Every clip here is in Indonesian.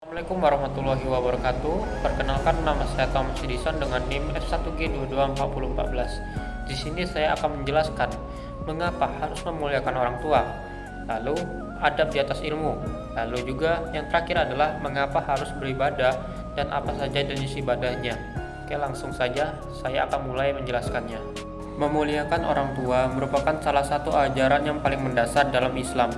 Assalamualaikum warahmatullahi wabarakatuh. Perkenalkan, nama saya Thomas Edison dengan NIM F1G224014. Di sini saya akan menjelaskan mengapa harus memuliakan orang tua, lalu adab di atas ilmu, lalu juga yang terakhir adalah mengapa harus beribadah dan apa saja jenis ibadahnya. Oke, langsung saja saya akan mulai menjelaskannya. Memuliakan orang tua merupakan salah satu ajaran yang paling mendasar dalam Islam.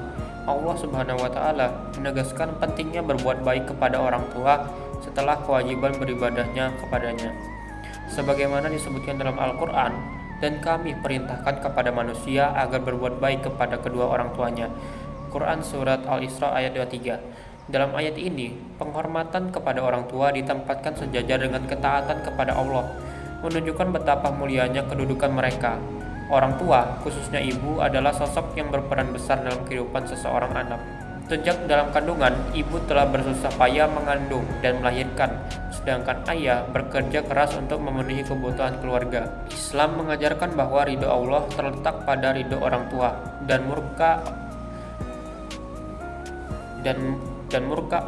Allah Subhanahu wa Ta'ala menegaskan pentingnya berbuat baik kepada orang tua setelah kewajiban beribadahnya kepadanya. Sebagaimana disebutkan dalam Al-Quran, dan kami perintahkan kepada manusia agar berbuat baik kepada kedua orang tuanya. Quran Surat Al-Isra ayat 23. Dalam ayat ini, penghormatan kepada orang tua ditempatkan sejajar dengan ketaatan kepada Allah, menunjukkan betapa mulianya kedudukan mereka. Orang tua, khususnya ibu, adalah sosok yang berperan besar dalam kehidupan seseorang anak. Sejak dalam kandungan, ibu telah bersusah payah mengandung dan melahirkan, sedangkan ayah bekerja keras untuk memenuhi kebutuhan keluarga. Islam mengajarkan bahwa ridho Allah terletak pada ridho orang tua dan murka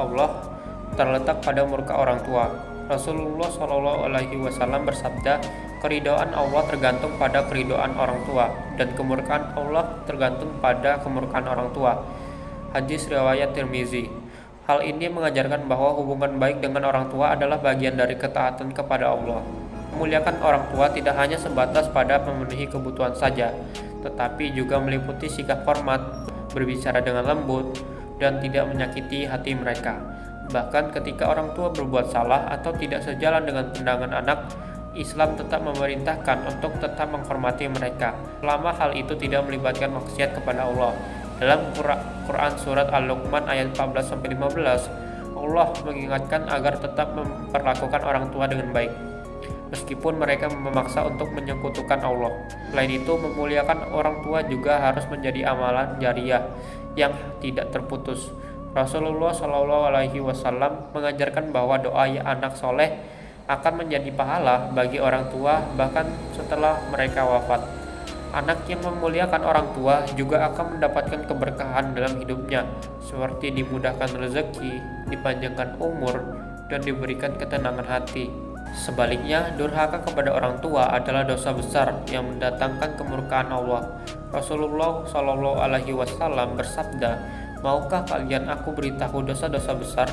Allah terletak pada murka orang tua. Rasulullah SAW bersabda, keridhaan Allah tergantung pada keridhaan orang tua, dan kemurkaan Allah tergantung pada kemurkaan orang tua. Hadis riwayat Tirmizi. Hal ini mengajarkan bahwa hubungan baik dengan orang tua adalah bagian dari ketaatan kepada Allah. Memuliakan orang tua tidak hanya sebatas pada memenuhi kebutuhan saja, tetapi juga meliputi sikap hormat, berbicara dengan lembut, dan tidak menyakiti hati mereka. Bahkan ketika orang tua berbuat salah atau tidak sejalan dengan pandangan anak, Islam tetap memerintahkan untuk tetap menghormati mereka, selama hal itu tidak melibatkan maksiat kepada Allah. Dalam Quran Surat Al-Luqman ayat 14-15, Allah mengingatkan agar tetap memperlakukan orang tua dengan baik, meskipun mereka memaksa untuk menyekutukan Allah. Selain itu, memuliakan orang tua juga harus menjadi amalan jariah yang tidak terputus. Rasulullah SAW mengajarkan bahwa doa anak soleh akan menjadi pahala bagi orang tua bahkan setelah mereka wafat. Anak yang memuliakan orang tua juga akan mendapatkan keberkahan dalam hidupnya, seperti dimudahkan rezeki, dipanjangkan umur, dan diberikan ketenangan hati. Sebaliknya, durhaka kepada orang tua adalah dosa besar yang mendatangkan kemurkaan Allah. Rasulullah SAW bersabda, maukah kalian aku beritahu dosa-dosa besar,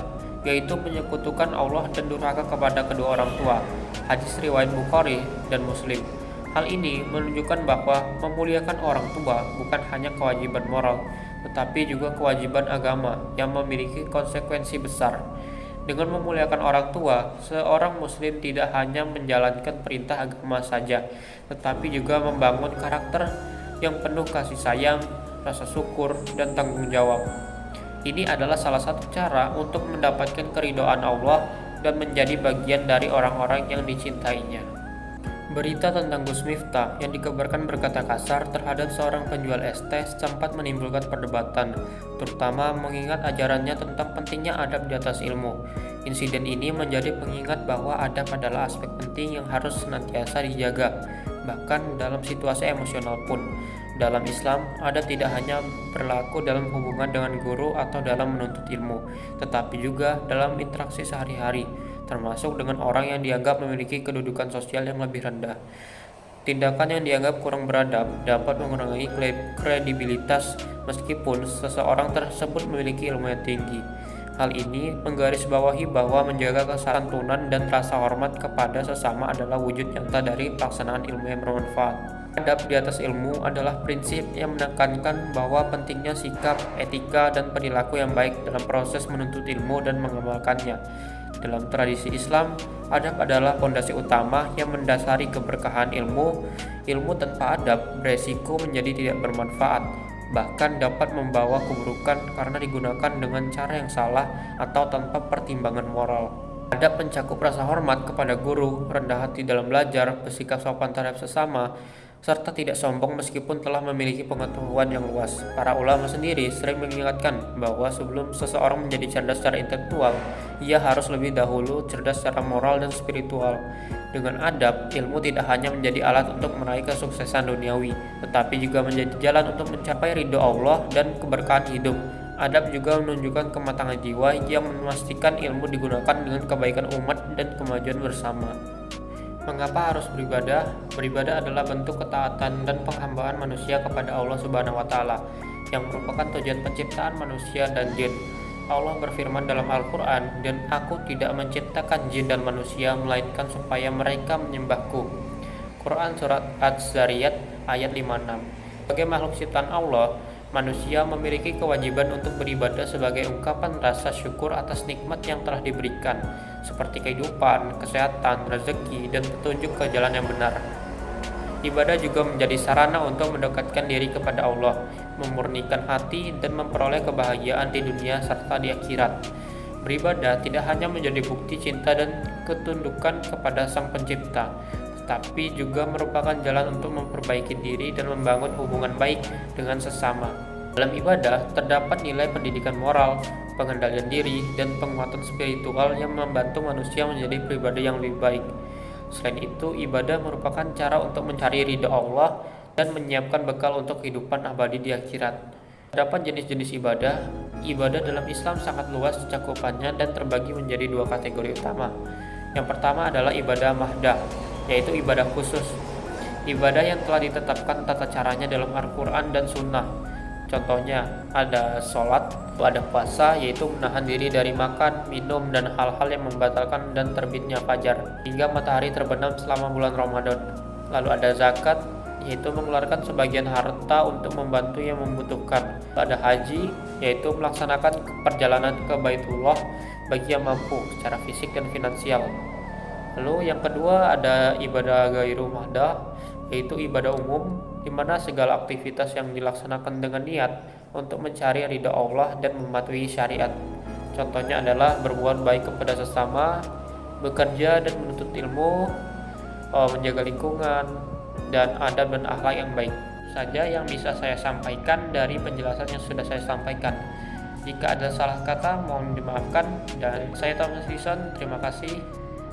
yaitu menyekutukan Allah dan durhaka kepada kedua orang tua. Hadis riwayat Bukhari dan Muslim. Hal ini menunjukkan bahwa memuliakan orang tua bukan hanya kewajiban moral, tetapi juga kewajiban agama yang memiliki konsekuensi besar. Dengan memuliakan orang tua, seorang muslim tidak hanya menjalankan perintah agama saja, tetapi juga membangun karakter yang penuh kasih sayang, rasa syukur, dan tanggung jawab. Ini adalah salah satu cara untuk mendapatkan keridhaan Allah dan menjadi bagian dari orang-orang yang dicintainya. Berita tentang Gus Miftah yang dikabarkan berkata kasar terhadap seorang penjual es teh sempat menimbulkan perdebatan, terutama mengingat ajarannya tentang pentingnya adab di atas ilmu. Insiden ini menjadi pengingat bahwa adab adalah aspek penting yang harus senantiasa dijaga, bahkan dalam situasi emosional pun. Dalam Islam, adab tidak hanya berlaku dalam hubungan dengan guru atau dalam menuntut ilmu, tetapi juga dalam interaksi sehari-hari, termasuk dengan orang yang dianggap memiliki kedudukan sosial yang lebih rendah. Tindakan yang dianggap kurang beradab dapat mengurangi kredibilitas meskipun seseorang tersebut memiliki ilmu yang tinggi. Hal ini menggarisbawahi bahwa menjaga kesantunan dan rasa hormat kepada sesama adalah wujud nyata dari pelaksanaan ilmu yang bermanfaat. Adab di atas ilmu adalah prinsip yang menekankan bahwa pentingnya sikap, etika, dan perilaku yang baik dalam proses menuntut ilmu dan mengamalkannya. Dalam tradisi Islam, adab adalah fondasi utama yang mendasari keberkahan ilmu. Ilmu tanpa adab beresiko menjadi tidak bermanfaat, bahkan dapat membawa keburukan karena digunakan dengan cara yang salah atau tanpa pertimbangan moral. Adab mencakup rasa hormat kepada guru, rendah hati dalam belajar, bersikap sopan terhadap sesama, serta tidak sombong meskipun telah memiliki pengetahuan yang luas. Para ulama sendiri sering mengingatkan bahwa sebelum seseorang menjadi cerdas secara intelektual, ia harus lebih dahulu cerdas secara moral dan spiritual. Dengan adab, ilmu tidak hanya menjadi alat untuk meraih kesuksesan duniawi, tetapi juga menjadi jalan untuk mencapai ridho Allah dan keberkahan hidup. Adab juga menunjukkan kematangan jiwa yang memastikan ilmu digunakan dengan kebaikan umat dan kemajuan bersama. Mengapa harus beribadah? Beribadah adalah bentuk ketaatan dan penghambaan manusia kepada Allah Subhanahu wa taala yang merupakan tujuan penciptaan manusia dan jin. Allah berfirman dalam Al-Qur'an, "Dan aku tidak menciptakan jin dan manusia melainkan supaya mereka menyembahku." Quran surat Az-Zariyat ayat 56. Sebagai makhluk ciptaan Allah, manusia memiliki kewajiban untuk beribadah sebagai ungkapan rasa syukur atas nikmat yang telah diberikan, seperti kehidupan, kesehatan, rezeki, dan petunjuk ke jalan yang benar. Ibadah juga menjadi sarana untuk mendekatkan diri kepada Allah, memurnikan hati, dan memperoleh kebahagiaan di dunia serta di akhirat. Beribadah tidak hanya menjadi bukti cinta dan ketundukan kepada Sang Pencipta, tetapi juga merupakan jalan untuk memperbaiki diri dan membangun hubungan baik dengan sesama. Dalam ibadah terdapat nilai pendidikan moral, pengendalian diri, dan penguatan spiritual yang membantu manusia menjadi pribadi yang lebih baik. Selain itu, ibadah merupakan cara untuk mencari ridha Allah dan menyiapkan bekal untuk kehidupan abadi di akhirat. Terdapat jenis-jenis ibadah. Ibadah dalam Islam sangat luas cakupannya dan terbagi menjadi dua kategori utama. Yang pertama adalah ibadah mahdah, yaitu ibadah khusus. Ibadah yang telah ditetapkan tata caranya dalam Al-Quran dan Sunnah. Contohnya ada sholat, ada puasa, yaitu menahan diri dari makan, minum, dan hal-hal yang membatalkan dan terbitnya fajar hingga matahari terbenam selama bulan Ramadan. Lalu ada zakat, yaitu mengeluarkan sebagian harta untuk membantu yang membutuhkan. Ada haji, yaitu melaksanakan perjalanan ke Baitullah bagi yang mampu secara fisik dan finansial. Lalu yang kedua ada ibadah ghairu mahdah, yaitu ibadah umum, di mana segala aktivitas yang dilaksanakan dengan niat untuk mencari ridha Allah dan mematuhi syariat. Contohnya adalah berbuat baik kepada sesama, bekerja dan menuntut ilmu, menjaga lingkungan, dan adab dan akhlak yang baik. Saja yang bisa saya sampaikan dari penjelasan yang sudah saya sampaikan. Jika ada salah kata, mohon dimaafkan. Dan saya Thomas Wilson, terima kasih.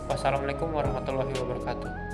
Wassalamualaikum warahmatullahi wabarakatuh.